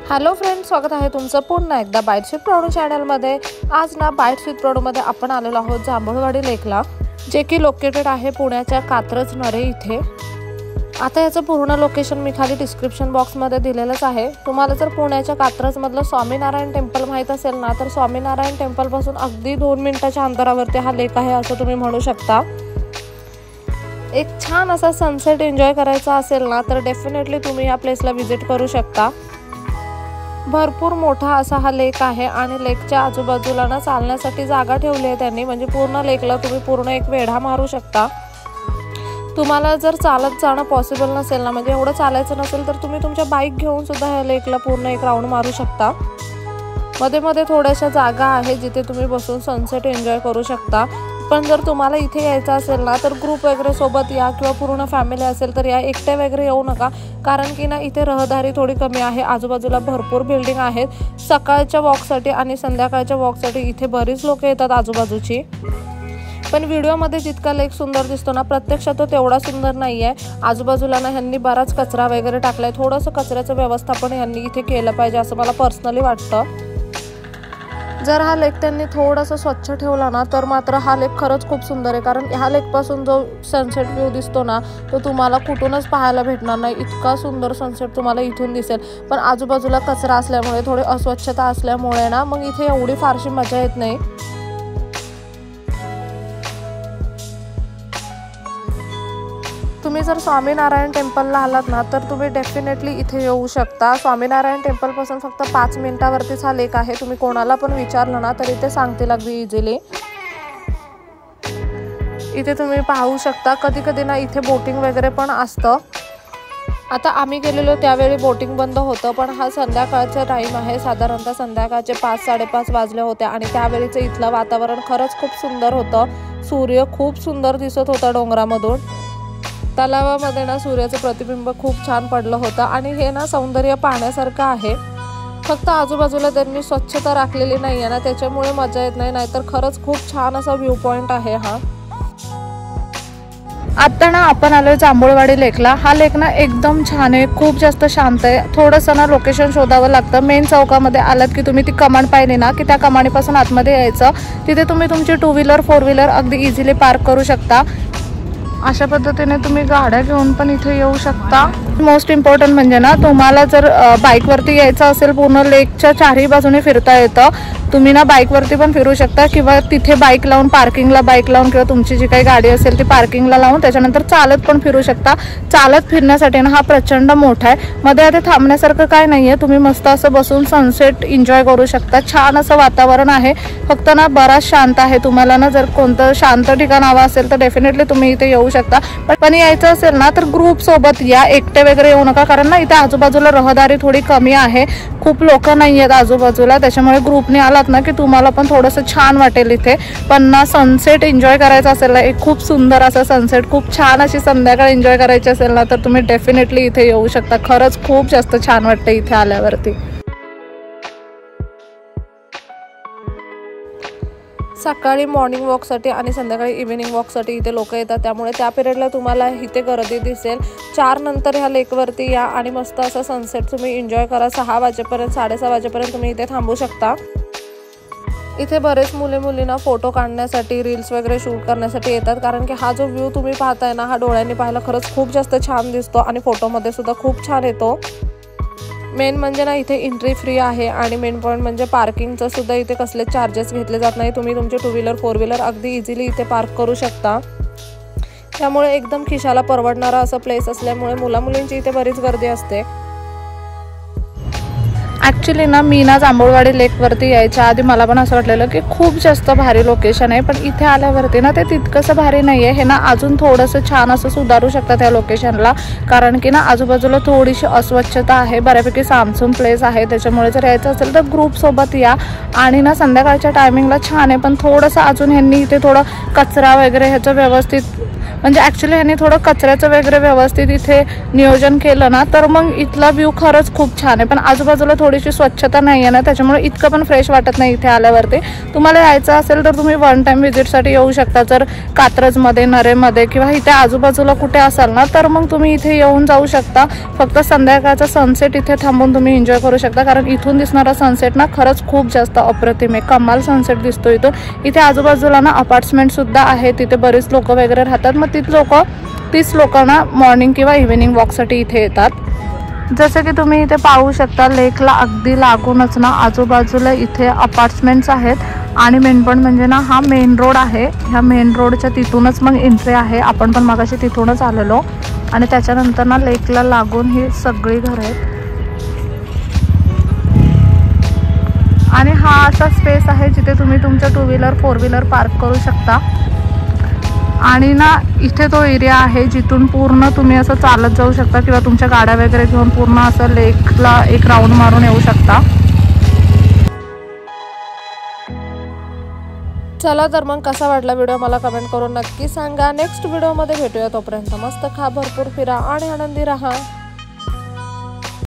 Hello friends, स्वागत आहे तुमचं पुन्हा एकदा बाईट्स विथ प्रोडू चॅनलमध्ये। आज ना बाईट्स विथ प्रोडूमध्ये आपण आलेलो आहोत जांभूळवाडी लेकला, जे की लोकेटेड आहे पुण्याच्या कात्रज नरे इथे। आता याचं पूर्ण लोकेशन मी खाली डिस्क्रिप्शन बॉक्समध्ये दिलेलंच आहे। तुम्हाला जर पुण्याच्या कात्रजमधलं स्वामीनारायण टेम्पल माहीत असेल ना, तर स्वामीनारायण टेम्पलपासून अगदी 2 मिनिटाच्या अंतरावरती हा लेक आहे असं तुम्ही म्हणू शकता। एक छान असा सनसेट एन्जॉय करायचा असेल ना, तर डेफिनेटली तुम्ही या प्लेसला व्हिजिट करू शकता। भरपूर मोठा असा हा लेक आहे आणि लेकच्या आजूबाजूला ना चालण्यासाठी जागा ठेवली आहे त्यांनी, म्हणजे पूर्ण लेकला तुम्ही पूर्ण एक वेढा मारू शकता। तुम्हाला जर चालत जाणं पॉसिबल नसेल ना, म्हणजे एवढं चालायचं नसेल, तर तुम्ही तुमच्या बाईक घेऊन सुद्धा ह्या लेकला पूर्ण एक राऊंड मारू शकता। मध्ये मध्ये थोड्याशा जागा आहे जिथे तुम्ही बसून सनसेट एन्जॉय करू शकता। पण जर तुम्हाला इथे यायचं असेल ना, तर ग्रुप वगैरे सोबत या किंवा पूर्ण फॅमिली असेल तर या, एकटे वगैरे येऊ नका, कारण की ना इथे रहदारी थोडी कमी आहे। आजूबाजूला भरपूर बिल्डिंग आहेत। सकाळच्या वॉकसाठी आणि संध्याकाळच्या वॉकसाठी इथे बरीच लोक येतात आजूबाजूची। पण व्हिडिओमध्ये जितका लेक सुंदर दिसतो ना, प्रत्यक्षात तो तेवढा सुंदर नाही आहे। आजूबाजूला ना ह्यांनी बराच कचरा वगैरे टाकलाय। थोडंसं कचऱ्याचं व्यवस्थापन ह्यांनी इथे केलं पाहिजे असं मला पर्सनली वाटतं। जर हा लेक त्यांनी थोडंसं स्वच्छ ठेवला ना, तर मात्र हा लेक खरंच खूप सुंदर आहे। कारण ह्या लेकपासून जो सनसेट व्ह्यू दिसतो ना, तो तुम्हाला कुठूनच पाहायला भेटणार नाही। इतका सुंदर सनसेट तुम्हाला इथून दिसेल। पण आजूबाजूला कचरा असल्यामुळे, थोडी अस्वच्छता असल्यामुळे ना, मग इथे एवढी फारशी मजा येत नाही। तुम्ही जर स्वामीनारायण टेम्पलला आलात ना, तर तुम्ही डेफिनेटली इथे येऊ शकता। स्वामीनारायण टेम्पलपासून फक्त 5 मिनिटावरतीच हा लेक आहे। तुम्ही कोणाला पण विचारलं ना, तर इथे सांगतील अगदी इझिली। इथे तुम्ही पाहू शकता, कधी कधी ना इथे बोटिंग वगैरे पण असतं। आता आम्ही गेलेलो त्यावेळी बोटिंग बंद होतं, पण हा संध्याकाळचा टाईम आहे। साधारणतः संध्याकाळचे 5-5:30 वाजले होते आणि त्यावेळीचं इथलं वातावरण खरंच खूप सुंदर होतं। सूर्य खूप सुंदर दिसत होता डोंगरामधून। तलावामध्ये ना सूर्याचं प्रतिबिंब खूप छान पडलं होतं आणि हे ना सौंदर्य पाहण्यासारखं आहे। फक्त आजूबाजूला त्यांनी स्वच्छता राखलेली नाही आहे ना, त्याच्यामुळे मजा येत नाही। नाहीतर खरंच खूप छान असा व्ह्यू पॉइंट आहे हा। आता ना आपण आलोय जांभूळवाडी लेकला। हा लेक ना एकदम छान आहे, खूप जास्त शांत आहे। थोडंसं ना लोकेशन शोधावं लागतं। मेन चौकामध्ये आलात की तुम्ही ती कमान पाहिली ना, की त्या कमानीपासून आतमध्ये यायचं। तिथे तुम्ही तुमची 2 व्हीलर 4 व्हीलर अगदी इझिली पार्क करू शकता। अशा पद्धतीने तुम्ही गाड्या घेऊन पण इथे येऊ शकता। मोस्ट इम्पॉर्टंट म्हणजे ना, तुम्हाला जर बाईकवरती यायचं असेल, पूर्ण लेकच्या 4ही बाजूने फिरता येतं। तुम्ही ना बाईकवरती पण फिरू शकता किंवा तिथे बाईक लावून, पार्किंगला बाईक लावून, किंवा तुमची जी काही गाडी असेल ती पार्किंगला लावून त्याच्यानंतर चालत पण फिरू शकता। चालत फिरण्यासाठी ना हा प्रचंड मोठा आहे। मध्ये आता थांबण्यासारखं काय नाही आहे। तुम्ही मस्त असं बसून सनसेट एन्जॉय करू शकता। छान असं वातावरण आहे, फक्त ना बराच शांत आहे। तुम्हाला ना जर कोणतं शांत ठिकाण हवं असेल तर डेफिनेटली तुम्ही इथे येऊ शकता। पण यायचं असेल ना, तर ग्रुप सोबत या, एकटे वगैरे येऊ नका, कारण ना इथे आजूबाजूला रहदारी थोडी कमी आहे। खूप लोक नाही आहेत आजूबाजूला, त्याच्यामुळे ग्रुपने आलात ना की तुम्हाला पण थोडंसं छान वाटेल इथे। पण ना सनसेट एन्जॉय करायचा असेल ना, एक खूप सुंदर असा सनसेट, खूप छान अशी संध्याकाळ एन्जॉय करायची असेल ना, तर तुम्ही डेफिनेटली इथे येऊ शकता। खरंच खूप जास्त छान वाटतं इथे आल्यावरती। सकाळी मॉर्निंग वॉकसाठी आणि संध्याकाळी इव्हिनिंग वॉकसाठी इथे लोक येतात, त्यामुळे त्या पिरियडला तुम्हाला इथे गर्दी दिसेल। 4 नंतर ह्या लेकवरती या आणि मस्त असा सनसेट तुम्ही एन्जॉय करा। 6 वाजेपर्यंत, 6:30 वाजेपर्यंत तुम्ही इथे थांबू शकता। इथे बरेच मुलींना फोटो काढण्यासाठी, रील्स वगैरे शूट करण्यासाठी येतात, कारण की हा जो व्ह्यू तुम्ही पाहताय ना, हा डोळ्यांनी पाहायला खरंच खूप जास्त छान दिसतो आणि फोटोमध्ये सुद्धा खूप छान येतो। मेन म्हणजे ना इथे एंट्री फ्री आहे आणि मेन पॉईंट म्हणजे पार्किंगचं सुद्धा इथे कसले चार्जेस घेतले जात नाही। तुम्ही तुमचे 2 व्हीलर 4 व्हीलर अगदी इझिली इथे पार्क करू शकता। त्यामुळे एकदम खिशाला परवडणारा असं प्लेस असल्यामुळे मुलामुलींची इथे बरीच गर्दी असते। ॲक्च्युली ना मी ना जांभूळवाडी लेकवरती यायच्या आधी मला पण असं वाटलेलं की खूप जास्त भारी लोकेशन आहे, पण इथे आल्यावरती ना ते तितकंसं भारी नाही आहे। हे ना अजून थोडंसं छान असं सुधारू शकतात या लोकेशनला, कारण की ना आजूबाजूला थोडीशी अस्वच्छता आहे, बऱ्यापैकी सामसूम प्लेस आहे। त्याच्यामुळे जर यायचं असेल तर ग्रुपसोबत या आणि ना संध्याकाळच्या टायमिंगला छान आहे, पण थोडंसं अजून ह्यांनी इथे थोडं कचरा वगैरे ह्याचं व्यवस्थित म्हणजे ॲक्च्युली ह्याने थोडं कचऱ्याचं वगैरे व्यवस्थित इथे नियोजन केलं ना तर मग इथला व्ह्यू खरंच खूप छान आहे। पण आजूबाजूला थोडीशी स्वच्छता नाही आहे ना, त्याच्यामुळे इतकं पण फ्रेश वाटत नाही इथे आल्यावरती। तुम्हाला यायचं असेल तर तुम्ही वन टाइम व्हिजिटसाठी येऊ शकता। जर कात्रजमध्ये, नरेमध्ये किंवा इथे आजूबाजूला कुठे असाल ना तर मग तुम्ही इथे येऊन जाऊ शकता। फक्त संध्याकाळचा सनसेट इथे थांबून तुम्ही एन्जॉय करू शकता, कारण इथून दिसणारा सनसेट ना खरंच खूप जास्त अप्रतिम आहे, कमाल सनसेट दिसतो इथून। इथे आजूबाजूला ना अपार्टमेंट सुद्धा आहे, तिथे बरीच लोक वगैरे राहतात। मग तीच लोक ना मॉर्निंग किंवा इव्हिनिंग वॉकसाठी इथे येतात। जसं की तुम्ही इथे पाहू शकता, लेकला अगदी लागूनच ना आजूबाजूला इथे अपार्टमेंट्स आहेत। आणि मेन पॉईंट म्हणजे ना हा मेन रोड आहे, ह्या मेन रोडच्या तिथूनच मग एंट्री आहे। आपण पण मगाशी तिथूनच आलेलो आणि त्याच्यानंतर ना लेकला लागून ही सगळी घरं आहेत। आणि हा असा स्पेस आहे जिथे तुम्ही तुमचं 2 व्हीलर 4 व्हीलर पार्क करू शकता। आणि ना इथे तो एरिया आहे जिथून पूर्ण तुम्ही असं चालत जाऊ शकता किंवा तुमच्या गाड्या वगैरे घेऊन पूर्ण असं लेकला एक राऊंड मारून येऊ शकता। चला तर मग कसा वाटला व्हिडिओ मला कमेंट करून नक्की सांगा। नेक्स्ट व्हिडिओमध्ये भेटूया, तोपर्यंत मस्त खा, भरपूर फिरा आणि आनंदी राहा।